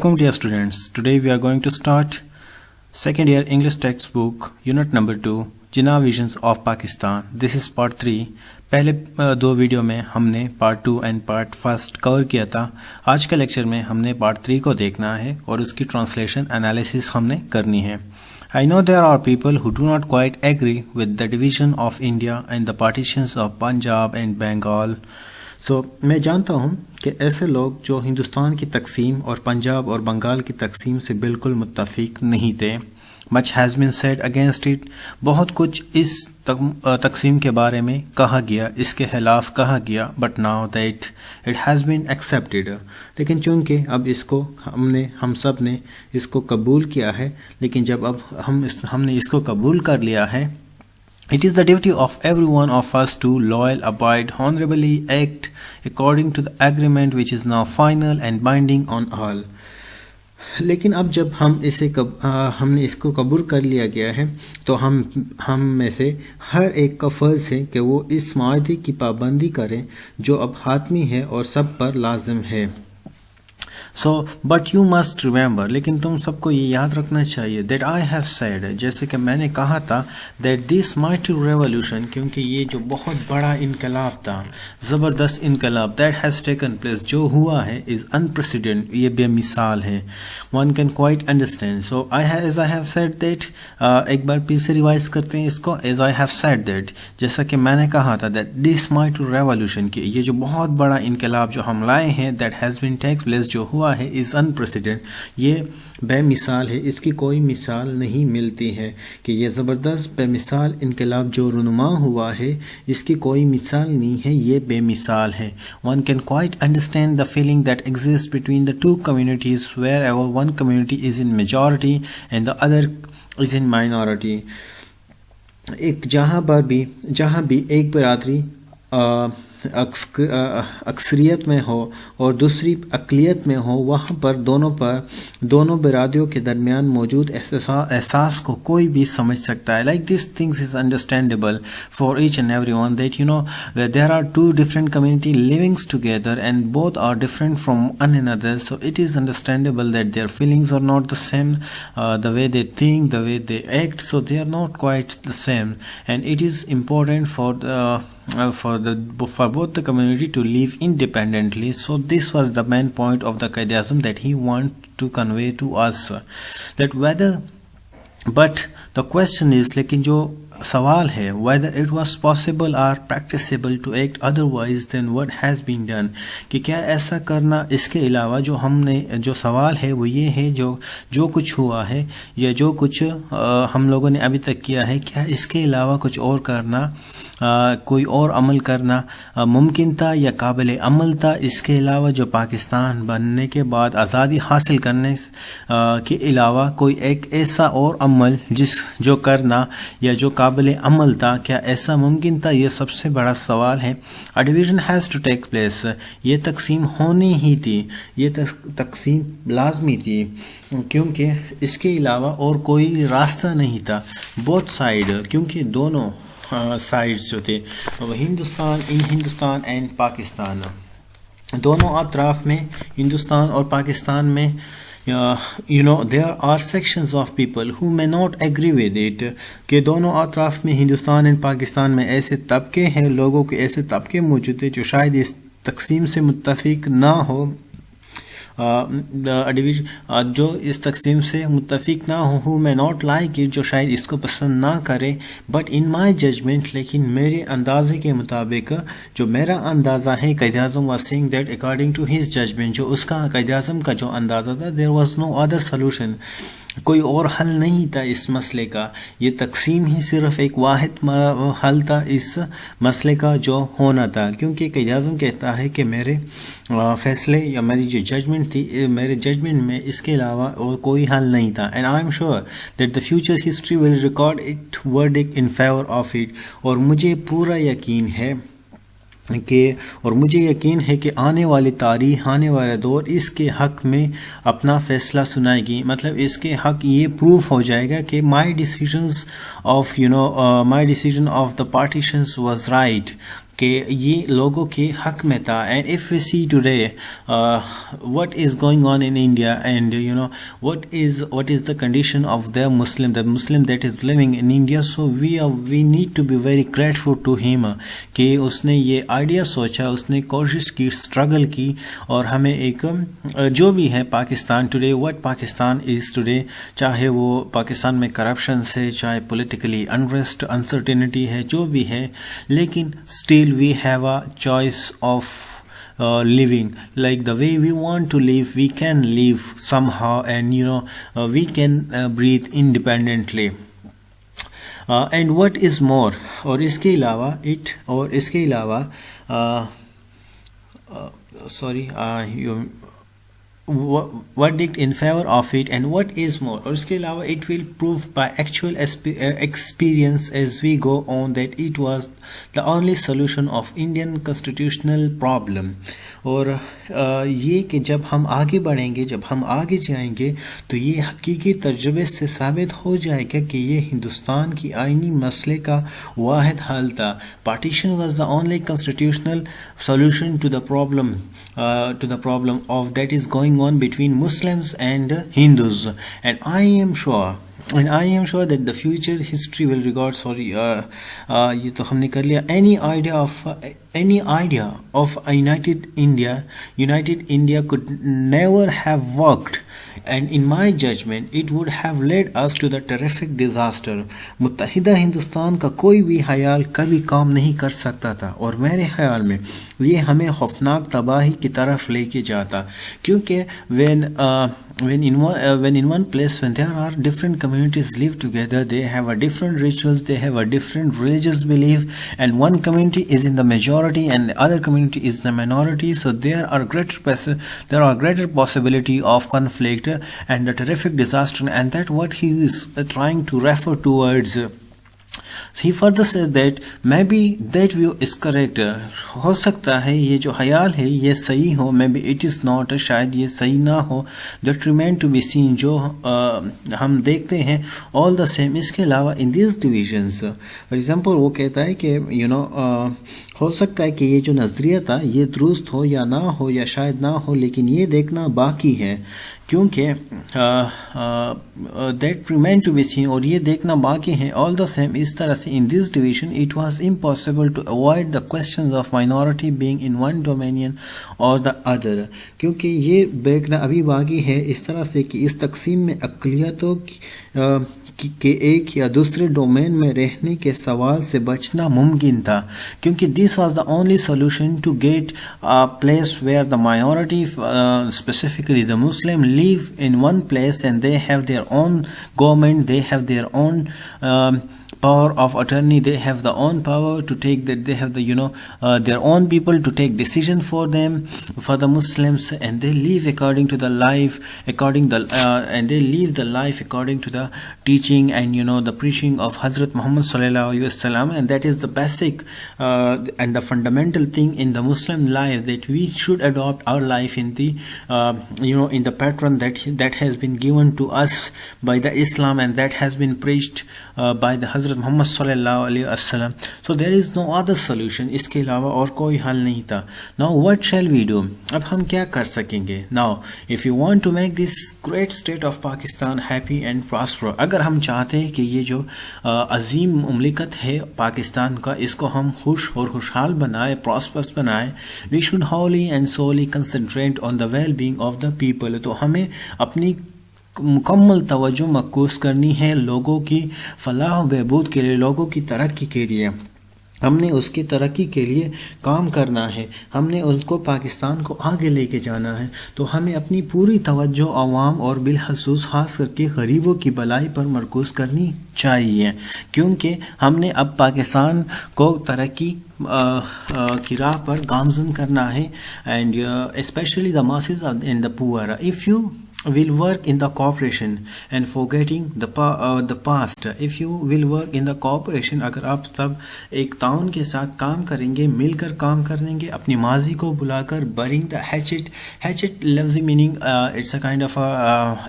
Welcome dear students. Today we are going to start second year English textbook unit number 2 Jinnah Visions of Pakistan. This is part 3. पहले दो video में हमने part 2 and part first cover किया था. आज के lecture में हमने पार्ट 3 को देखना है और उसकी ट्रांसलेशन एनालिसिस हमने करनी है. I know there are people who do not quite agree with the division of India and the partitions of Punjab and Bengal. मैं जानता हूँ कि ऐसे लोग जो हिंदुस्तान की तकसीम और पंजाब और बंगाल की तकसीम से बिल्कुल मुत्तफिक नहीं थे. Much has been said against it. बहुत कुछ इस तकसीम के बारे में कहा गया, इसके खिलाफ कहा गया. But now that it has been accepted. लेकिन चूंकि अब इसको हम सब ने इसको कबूल किया है, लेकिन जब अब हमने इसको कबूल कर लिया है, it is the duty of every one of us to loyal, abide, honorably act according to the agreement which is now final and binding on all. लेकिन अब जब हमने इसको कबूल कर लिया गया है, तो हम में से हर एक का फ़र्ज़ है कि वो इस माहदे की पाबंदी करें जो अब हातमी है और सब पर लाजिम है. बट यू मस्ट रिमेंबर, लेकिन तुम सबको ये याद रखना चाहिए, दैट आई हैव सेड, जैसे कि मैंने कहा था, दैट दिस माइटी रेवोल्यूशन, क्योंकि ये जो बहुत बड़ा इनकलाब था, ज़बरदस्त इनकलाब, दैट हैज़ टेकन प्लेस, जो हुआ है, इज़ अनप्रेसिडेंट, ये बेमिसाल है. One can quite understand. So as I have said that, एक बार फिर से रिवाइज करते हैं इसको. As I have said that, जैसा कि मैंने कहा था, दैट दिस माइटी रेवोल्यूशन, की ये जो बहुत बड़ा इनकलाब जो हम लाए हैं, that has been take place, जो हुआ है, इज़ अनप्रेसिडेंट, ये बेमिसाल है, इसकी कोई मिसाल नहीं मिलती है. कि ये ज़बरदस्त बेमिसाल इनकलाब जो रुनुमा हुआ है, इसकी कोई मिसाल नहीं है, ये बेमिसाल है. One can quite understand the feeling that exist between the two communities, wherever one community is in majority and the other is in minority. जहाँ भी एक बरादरी अक्सरियत में हो और दूसरी अक़लियत में हो, वहाँ पर दोनों बिरादरियों के दरमियान मौजूद एहसास को कोई भी समझ सकता है. Like this things is understandable for each and every one, that you know there are two different community livings together and both are different from one another. So it is understandable that their feelings are not the same, the way they think, the way they act, so they are not quite the same, and it is important for both the community to live independently. So this was the main point of the Quaid-e-Azam that he want to convey to us, that whether, but the question is, लेकिन जो सवाल है, whether it was possible or practicable to act otherwise than what has been done, कि क्या ऐसा करना, इसके अलावा जो सवाल है वो ये है, जो कुछ हुआ है या जो कुछ हम लोगों ने अभी तक किया है, क्या इसके अलावा कुछ और करना, कोई और अमल करना मुमकिन था या काबिल अमल था. इसके अलावा जो पाकिस्तान बनने के बाद आज़ादी हासिल करने के अलावा कोई एक ऐसा और अमल जो करना या जो काबिल अमल था, क्या ऐसा मुमकिन था? ये सबसे बड़ा सवाल है. A division has to take place, ये तकसीम होनी ही थी, ये तकसीम लाजमी थी, क्योंकि इसके अलावा और कोई रास्ता नहीं था. बोथ साइड, क्योंकि दोनों साइड्स जो थे, हिंदुस्तान एंड पाकिस्तान, दोनों अतराफ में, हिंदुस्तान और पाकिस्तान में, there are sections of people who may not agree with it, कि दोनों अतराफ में, हिंदुस्तान एंड पाकिस्तान में ऐसे तबके हैं, लोगों के ऐसे तबके मौजूद हैं जो शायद इस तकसीम से मुत्तफिक ना हो, जो इस तकसीम से मुत्तफिक ना हो, who may not like it, जो शायद इसको पसंद ना करे. बट इन माई जजमेंट, लेकिन मेरे अंदाजे के मुताबिक, जो मेरा अंदाज़ा है, Quaid-e-Azam was saying that according to his judgement, जो उसका क़ायद-ए-आज़म का जो अंदाज़ा था, there was no other solution, कोई और हल नहीं था इस मसले का. ये तकसीम ही सिर्फ एक वाहिद हल था इस मसले का जो होना था, क्योंकि क़ायद-ए-आज़म कहता है कि मेरे फैसले या मेरी जो जजमेंट थी, मेरे जजमेंट में इसके अलावा और कोई हल नहीं था. And I am sure that the future history will record it verdict in favour of it, और मुझे पूरा यकीन है कि आने वाली तारीख, आने वाला दौर इसके हक़ में अपना फ़ैसला सुनाएगी. मतलब इसके हक़ ये प्रूफ हो जाएगा कि my decision of the partitions was right, कि ये लोगों के हक में था. And if we see today what is going on in India, and what is the condition of the Muslim that is living in India. So we need to be very grateful to him कि उसने ये idea सोचा, उसने कोशिश की, struggle की, और हमें एक जो भी है Pakistan today, what Pakistan is today, चाहे वो पाकिस्तान में करप्शन से, चाहे पॉलिटिकली अनरेस्ट, अनसर्टेनिटी है, जो भी है, लेकिन still we have a choice of living. Like the way we want to live, we can live somehow, and we can breathe independently. And what is more, और इसके अलावा verdict in favor of it, and what is more, और इसके अलावा it will prove by actual experience as we go on that it was the only solution of Indian constitutional problem. और ये कि जब हम आगे बढ़ेंगे, जब हम आगे जाएंगे, तो ये हकीकी तजुर्बे से साबित हो जाएगा कि ये हिंदुस्तान की आइनी मसले का वाहिद हल था. Partition was the only constitutional solution to the problem of that is going on between Muslims and Hindus. And I am sure that the future history will record, ये तो हमने कर लिया, any idea of a united India could never have worked, and in my judgment it would have led us to the terrific disaster. मुत्तहिदा Hindustan का कोई भी ख्याल कभी काम नहीं कर सकता था, और मेरे ख्याल में ये हमें खौफनाक तबाही की तरफ लेके जाता, क्योंकि when in one place, when there are different communities live together, they have a different rituals, they have a different religious belief, and one community is in the majority and the other community is the minority. So there are greater possibility of conflict and a terrific disaster, and that what he is trying to refer towards. He further says that maybe that view is correct. हो सकता है ये जो ख्याल है ये सही हो, maybe it is not, शायद ये सही ना हो. That remain to be seen, जो हम देखते हैं. All the same, इसके अलावा in these divisions, for example, वो कहता है कि हो सकता है कि ये जो नज़रिया था ये दुरुस्त हो या ना हो, या शायद ना हो, लेकिन ये देखना बाकी है, क्योंकि that remain to be seen, और ये देखना बाकी है. All the same, इस तरह से in this division it was impossible to avoid the questions of minority being in one dominion or the other, क्योंकि ये देखना अभी बाकी है इस तरह से कि इस तकसीम में अक़लियतों के एक या दूसरे डोमेन में रहने के सवाल से बचना मुमकिन था, क्योंकि this was the only solution to get a place where the minority, specifically the Muslim, live in one place, and they have their own government, they have their own power of attorney, they have the own power to take that, they have the their own people to take decision for them, for the Muslims, and they live according to the life, and they live the life according to the teaching and the preaching of Hazrat Muhammad sallallahu alaihi wasallam. And that is the basic and the fundamental thing in the Muslim life, that we should adopt our life in the in the pattern that has been given to us by the Islam, and that has been preached by the Hazrat Muhammad sallallahu alaihi wasallam. So there is no other solution, इसके अलावा और कोई हल नहीं था. Now what shall we do? अब हम क्या कर सकेंगे? Now if you want to make this great state of Pakistan happy and prosper, अगर हम चाहते हैं कि ये जो अजीम मुमलिकत है पाकिस्तान का, इसको हम खुश और खुशहाल बनाए, प्रॉस्पर्स बनाए, we should wholly and solely concentrate on the well-being of the people. तो हमें अपनी मुकम्मल तवज्जो मरकूज़ करनी है लोगों की फलाह बहबूद के लिए, लोगों की तरक्की के लिए. हमने उसकी तरक्की के लिए काम करना है, हमने उसको पाकिस्तान को आगे लेके जाना है. तो हमें अपनी पूरी तवज्जो अवाम और बिलखसूस खास करके गरीबों की भलाई पर मरकूज़ करनी चाहिए, क्योंकि हमने अब पाकिस्तान को तरक्की की राह पर गामज़न करना है. And specially the masses and the poor. will work in the cooperation and forgetting the past. If you will work in the cooperation, अगर आप सब एक ताउन के साथ काम करेंगे, मिलकर काम करेंगे, अपनी माजी को बुलाकर burying the hatchet लफ्ज़ी meaning it's a kind of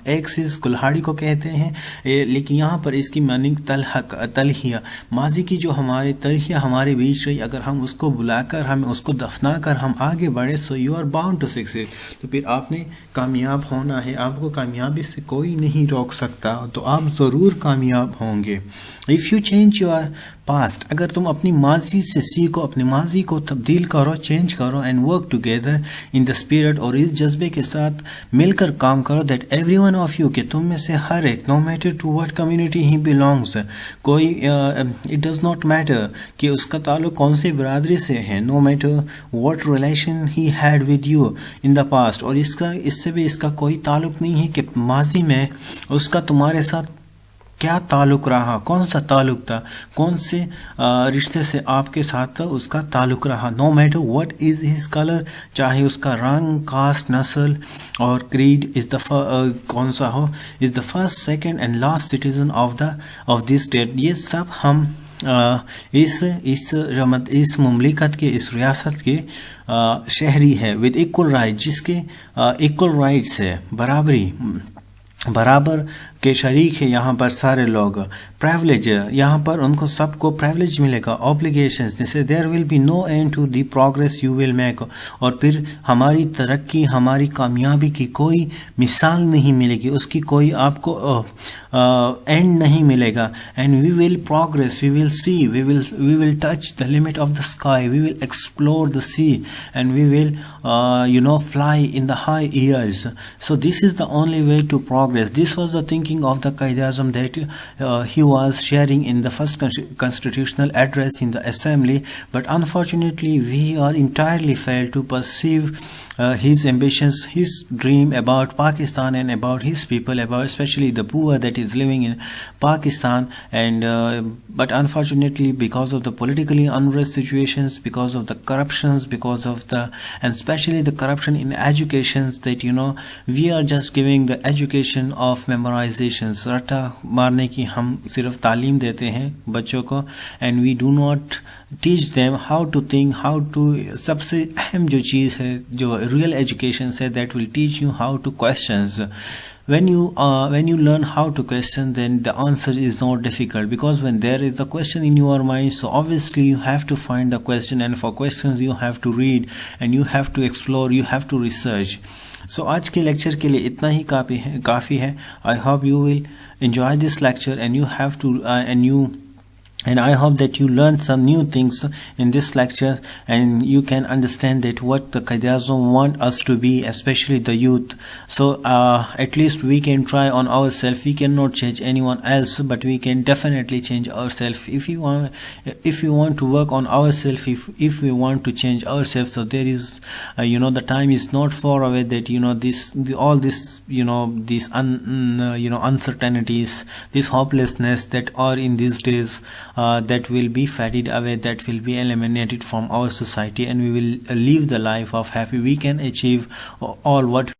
axes, कुल्हाड़ी को कहते हैं, लेकिन यहाँ पर इसकी मीनिंग तलहिया, माजी की जो हमारे तलहिया हमारे बीच रही, अगर हम उसको बुलाकर हमें उसको दफना कर हम आगे बढ़े, so you are bound to success, तो फिर आपने कामयाब होना है, आपको कामयाबी से कोई नहीं रोक सकता, तो आप ज़रूर कामयाब होंगे। If you change your past, अगर तुम अपनी माजी से सीखो, अपनी माजी को तब्दील करो, चेंज करो, and work together in the spirit, और इस जज्बे के साथ मिलकर काम करो, that every one of you, कि तुम में से हर एक, no matter to what community he belongs, कोई इट डज़ नॉट मैटर कि उसका ताल्लुक कौन सी बिरादरी से है, no matter what relation he had with you in the past, और इससे भी इसका कोई ताल्लुक नहीं है कि माजी में उसका तुम्हारे साथ क्या ताल्लुक़ रहा, कौन सा ताल्लुक़ था, कौन से रिश्ते से आपके साथ उसका ताल्लुक़ रहा, no matter what is his colour, चाहे उसका रंग, कास्ट, नस्ल और क्रीड इज़ द कौन सा हो, is the first, second and last citizen of this state, ये सब हम इस मुमलिकत के, इस रियासत के शहरी है, विद इक्वल राइट, जिसके इक्वल राइट्स है, बराबर के शरीक है यहाँ पर सारे लोग, प्रिविलेज, यहाँ पर उनको सबको प्रिविलेज मिलेगा, ऑब्लिगेशंस, जैसे there will be no end to the progress you will make, और फिर हमारी तरक्की, हमारी कामयाबी की कोई मिसाल नहीं मिलेगी, उसकी कोई आपको एंड नहीं मिलेगा, and we will progress, we will see, we will touch the limit of the sky, we will explore the sea, and we will fly in the high years. So this is the only way to progress. This was the thinking of the Quaid-e-Azam that he was sharing in the first constitutional address in the assembly, but unfortunately we are entirely failed to perceive his ambitions, his dream about Pakistan and about his people, about especially the poor that is living in Pakistan, and but unfortunately because of the politically unrest situations, because of the corruptions, because of the, and especially the corruption in educations, that we are just giving the education of memorizations, रट्टा मारने की हम सिर्फ तालीम देते हैं बच्चों को, and we do not teach them how to think, how to, सबसे अहम जो चीज़ है जो real education है, that will teach you how to questions. When you learn how to question, then the answer is not difficult, because when there is a question in your mind, so obviously you have to find the question, and for questions you have to read and you have to explore, you have to research. So आज के lecture के लिए इतना ही काफ़ी है. I hope you will enjoy this lecture, and you have to and I hope that you learned some new things in this lecture, and you can understand that what the Quaid-e-Azam want us to be, especially the youth. So at least we can try on ourselves. We cannot change anyone else, but we can definitely change ourselves. If you want to work on ourselves, if we want to change ourselves, so there is the time is not far away, that all this these uncertainties, this hopelessness that are in these days, that will be faded away, that will be eliminated from our society, and we will live the life of happy. We can achieve all what